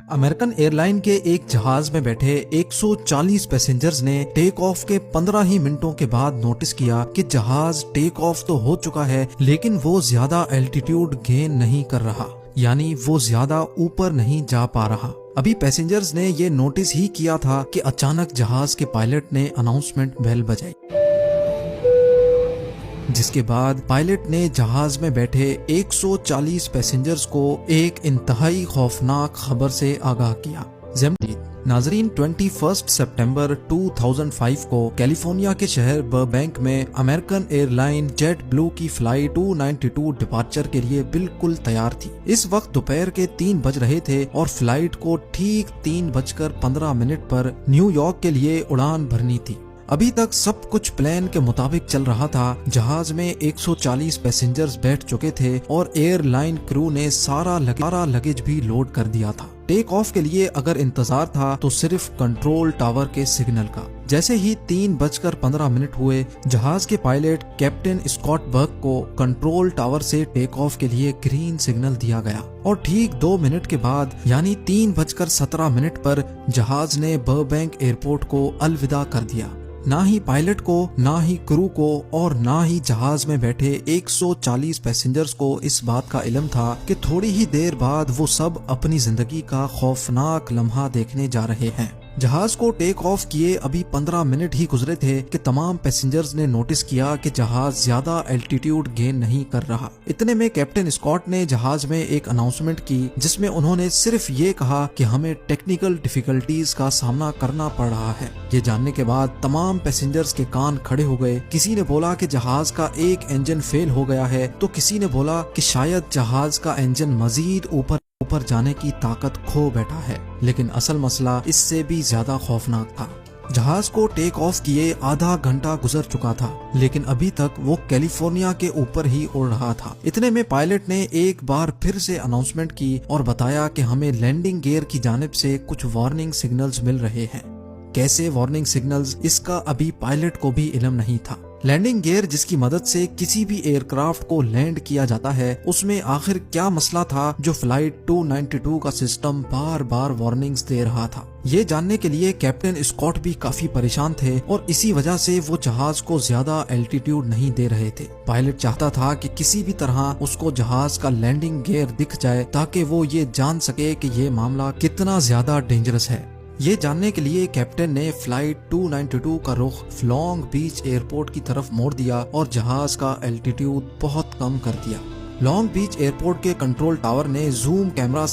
American airline के एक जहाज में बैठे 140 पैसेंजर्स ने टेक ऑफ के 15 ही मिनटों के बाद नोटिस किया कि जहाज टेक ऑफ तो हो चुका है, लेकिन वो ज्यादा एल्टीट्यूड गेन नहीं कर रहा, यानी वो ज्यादा ऊपर नहीं जा पा रहा। अभी पैसेंजर्स ने ये नोटिस ही किया था कि अचानक जहाज के पायलट ने अनाउंसमेंट बेल बजाई, जिसके बाद पायलट ने जहाज में बैठे 140 पैसेंजर्स को एक इंतहाई खौफनाक खबर से आगाह किया। नाजरीन, 21 सितंबर 2005 को कैलिफोर्निया के शहर बर्बैंक में अमेरिकन एयरलाइन जेट ब्लू की फ्लाइट 292 डिपार्चर के लिए बिल्कुल तैयार थी। इस वक्त दोपहर के 3 बज रहे थे और फ्लाइट को ठीक 3:15 पर न्यूयॉर्क के लिए उड़ान भरनी थी। अभी तक सब कुछ प्लान के मुताबिक चल रहा था। जहाज में 140 पैसेंजर्स बैठ चुके थे और एयरलाइन क्रू ने सारा लगेज भी लोड कर दिया था। टेक ऑफ के लिए अगर इंतजार था तो सिर्फ कंट्रोल टावर के सिग्नल का। जैसे ही 3:15 हुए, जहाज के पायलट कैप्टन स्कॉट बर्क को कंट्रोल टावर से टेक ऑफ के लिए ग्रीन सिग्नल दिया गया और ठीक 2 मिनट के बाद यानी 3:17 पर जहाज ने बर्बैंक एयरपोर्ट को अलविदा कर दिया। ना ही पायलट को, ना ही क्रू को और ना ही जहाज में बैठे 140 पैसेंजर्स को इस बात का इल्म था कि थोड़ी ही देर बाद वो सब अपनी जिंदगी का खौफनाक लम्हा देखने जा रहे हैं। जहाज को टेक ऑफ किए अभी 15 मिनट ही गुजरे थे कि तमाम पैसेंजर्स ने नोटिस किया कि जहाज ज्यादा एल्टीट्यूड गेन नहीं कर रहा। इतने में कैप्टन स्कॉट ने जहाज में एक अनाउंसमेंट की, जिसमें उन्होंने सिर्फ ये कहा कि हमें टेक्निकल डिफिकल्टीज का सामना करना पड़ रहा है। ये जानने के बाद तमाम पैसेंजर्स के कान खड़े हो गए। किसी ने बोला कि जहाज का एक इंजन फेल हो गया है, तो किसी ने बोला कि शायद जहाज का इंजन मजीद ऊपर जाने की ताकत खो बैठा है। लेकिन असल मसला इससे भी ज्यादा खौफनाक था। जहाज को टेक ऑफ किए आधा घंटा गुजर चुका था, लेकिन अभी तक वो कैलिफोर्निया के ऊपर ही उड़ रहा था। इतने में पायलट ने एक बार फिर से अनाउंसमेंट की और बताया कि हमें लैंडिंग गियर की जानिब से कुछ वार्निंग सिग्नल्स मिल रहे हैं। कैसे वार्निंग सिग्नल्स, इसका अभी पायलट को भी इल्म नहीं था। लैंडिंग गियर जिसकी मदद से किसी भी एयरक्राफ्ट को लैंड किया जाता है, उसमें आखिर क्या मसला था जो फ्लाइट 292 का सिस्टम बार बार वार्निंग्स दे रहा था। ये जानने के लिए कैप्टन स्कॉट भी काफी परेशान थे और इसी वजह से वो जहाज को ज्यादा एल्टीट्यूड नहीं दे रहे थे। पायलट चाहता था कि किसी भी तरह उसको जहाज का लैंडिंग गियर दिख जाए ताकि वो ये जान सके कि ये मामला कितना ज्यादा डेंजरस है। ये जानने के लिए कैप्टन ने फ्लाइट 292 का रुख लॉन्ग बीच एयरपोर्ट की तरफ मोड़ दिया और जहाज का एल्टीट्यूड बहुत कम कर दिया। लॉन्ग बीच एयरपोर्ट के कंट्रोल टावर ने जूम कैमरा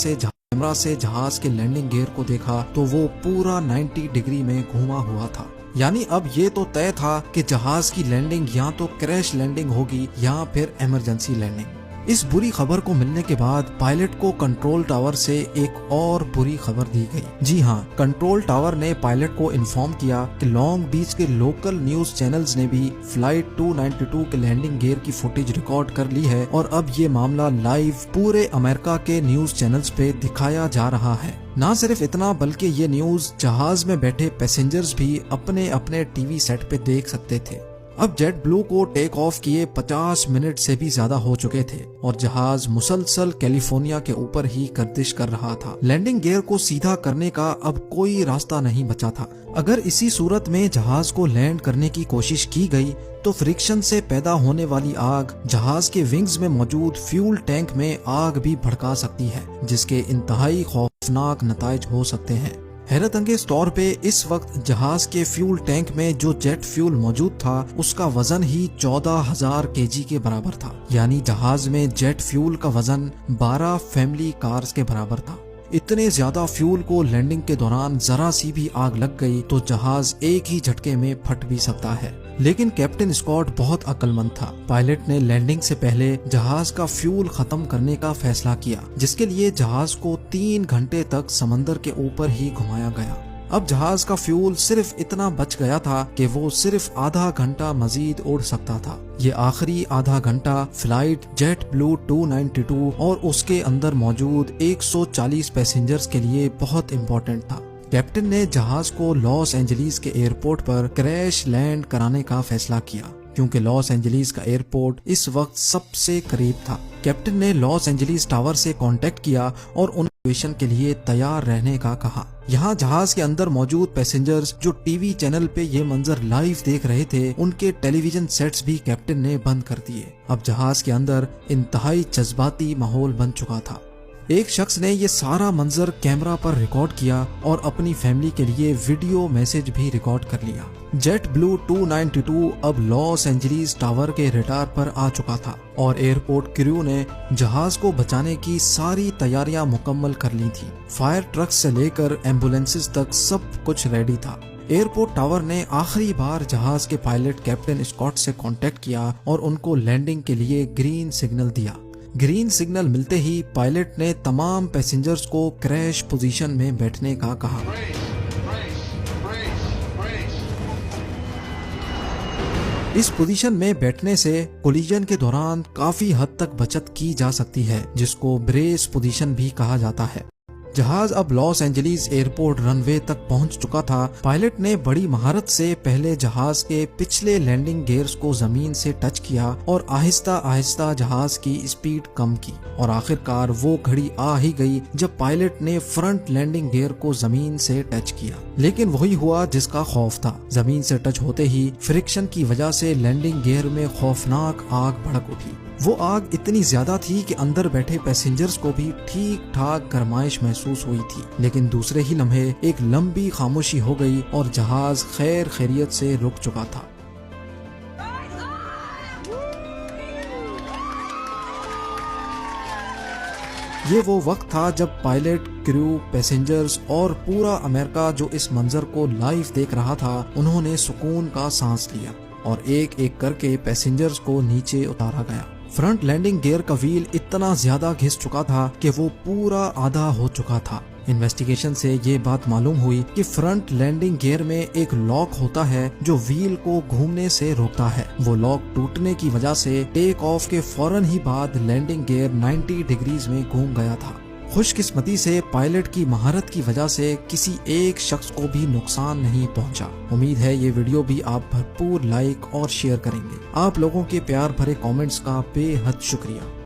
से जहाज के लैंडिंग गियर को देखा तो वो पूरा 90 डिग्री में घूमा हुआ था। यानी अब ये तो तय था कि जहाज की लैंडिंग या तो क्रैश लैंडिंग होगी या फिर इमरजेंसी लैंडिंग। इस बुरी खबर को मिलने के बाद पायलट को कंट्रोल टावर से एक और बुरी खबर दी गई। जी हाँ, कंट्रोल टावर ने पायलट को इन्फॉर्म किया कि लॉन्ग बीच के लोकल न्यूज चैनल्स ने भी फ्लाइट 292 के लैंडिंग गियर की फुटेज रिकॉर्ड कर ली है और अब ये मामला लाइव पूरे अमेरिका के न्यूज चैनल्स पे दिखाया जा रहा है। ना सिर्फ इतना, बल्कि ये न्यूज जहाज में बैठे पैसेंजर्स भी अपने अपने टीवी सेट पे देख सकते थे। अब जेट ब्लू को टेक ऑफ किए 50 मिनट से भी ज्यादा हो चुके थे और जहाज मुसलसल कैलिफोर्निया के ऊपर ही गर्दिश कर रहा था। लैंडिंग गियर को सीधा करने का अब कोई रास्ता नहीं बचा था। अगर इसी सूरत में जहाज को लैंड करने की कोशिश की गई तो फ्रिक्शन से पैदा होने वाली आग जहाज के विंग्स में मौजूद फ्यूल टैंक में आग भी भड़का सकती है, जिसके इंतहाई खौफनाक नताइज हो सकते हैं। हैरत अंगेज तौर पे इस वक्त जहाज के फ्यूल टैंक में जो जेट फ्यूल मौजूद था उसका वजन ही 14,000 केजी के बराबर था। यानी जहाज में जेट फ्यूल का वजन 12 फैमिली कार्स के बराबर था। इतने ज्यादा फ्यूल को लैंडिंग के दौरान जरा सी भी आग लग गई तो जहाज एक ही झटके में फट भी सकता है। लेकिन कैप्टन स्कॉट बहुत अक्लमंद था। पायलट ने लैंडिंग से पहले जहाज का फ्यूल खत्म करने का फैसला किया, जिसके लिए जहाज को 3 घंटे तक समंदर के ऊपर ही घुमाया गया। अब जहाज का फ्यूल सिर्फ इतना बच गया था कि वो सिर्फ आधा घंटा मजीद उड़ सकता था। ये आखिरी आधा घंटा फ्लाइट जेट ब्लू 292 और उसके अंदर मौजूद 140 पैसेंजर्स के लिए बहुत इम्पोर्टेंट था। कैप्टन ने जहाज को लॉस एंजलिस के एयरपोर्ट पर क्रैश लैंड कराने का फैसला किया, क्योंकि लॉस एंजलिस का एयरपोर्ट इस वक्त सबसे करीब था। कैप्टन ने लॉस एंजलिस टावर से कांटेक्ट किया और सिचुएशन के लिए तैयार रहने का कहा। यहाँ जहाज के अंदर मौजूद पैसेंजर्स जो टीवी चैनल पे ये मंजर लाइव देख रहे थे, उनके टेलीविजन सेट्स भी कैप्टन ने बंद कर दिए। अब जहाज के अंदर इंतहाई जज्बाती माहौल बन चुका था। एक शख्स ने ये सारा मंजर कैमरा पर रिकॉर्ड किया और अपनी फैमिली के लिए वीडियो मैसेज भी रिकॉर्ड कर लिया। जेट ब्लू 292 अब लॉस एंजलिस टावर के रडार पर आ चुका था और एयरपोर्ट क्रू ने जहाज को बचाने की सारी तैयारियां मुकम्मल कर ली थी। फायर ट्रक से लेकर एम्बुलेंसेस तक सब कुछ रेडी था। एयरपोर्ट टावर ने आखिरी बार जहाज के पायलट कैप्टन स्कॉट से कांटेक्ट किया और उनको लैंडिंग के लिए ग्रीन सिग्नल दिया। ग्रीन सिग्नल मिलते ही पायलट ने तमाम पैसेंजर्स को क्रैश पोजीशन में बैठने का कहा। इस पोजीशन में बैठने से कोलिजन के दौरान काफी हद तक बचत की जा सकती है, जिसको ब्रेस पोजीशन भी कहा जाता है। जहाज अब लॉस एंजलिस एयरपोर्ट रनवे तक पहुंच चुका था। पायलट ने बड़ी महारत से पहले जहाज के पिछले लैंडिंग गियर्स को जमीन से टच किया और आहिस्ता आहिस्ता जहाज की स्पीड कम की और आखिरकार वो घड़ी आ ही गई जब पायलट ने फ्रंट लैंडिंग गियर को जमीन से टच किया। लेकिन वही हुआ जिसका खौफ था। जमीन से टच होते ही फ्रिक्शन की वजह से लैंडिंग गियर में खौफनाक आग भड़क उठी। वो आग इतनी ज्यादा थी कि अंदर बैठे पैसेंजर्स को भी ठीक ठाक गरमाइश महसूस हुई थी। लेकिन दूसरे ही लम्हे एक लंबी खामोशी हो गई और जहाज खैर खैरियत से रुक चुका था। ये वो वक्त था जब पायलट, क्रू, पैसेंजर्स और पूरा अमेरिका जो इस मंजर को लाइव देख रहा था, उन्होंने सुकून का सांस लिया और एक एक करके पैसेंजर्स को नीचे उतारा गया। फ्रंट लैंडिंग गियर का व्हील इतना ज्यादा घिस चुका था कि वो पूरा आधा हो चुका था। इन्वेस्टिगेशन से ये बात मालूम हुई कि फ्रंट लैंडिंग गियर में एक लॉक होता है जो व्हील को घूमने से रोकता है। वो लॉक टूटने की वजह से टेक ऑफ के फौरन ही बाद लैंडिंग गियर 90 डिग्रीज में घूम गया था। खुशकिस्मती से पायलट की महारत की वजह से किसी एक शख्स को भी नुकसान नहीं पहुंचा। उम्मीद है ये वीडियो भी आप भरपूर लाइक और शेयर करेंगे। आप लोगों के प्यार भरे कमेंट्स का बेहद शुक्रिया।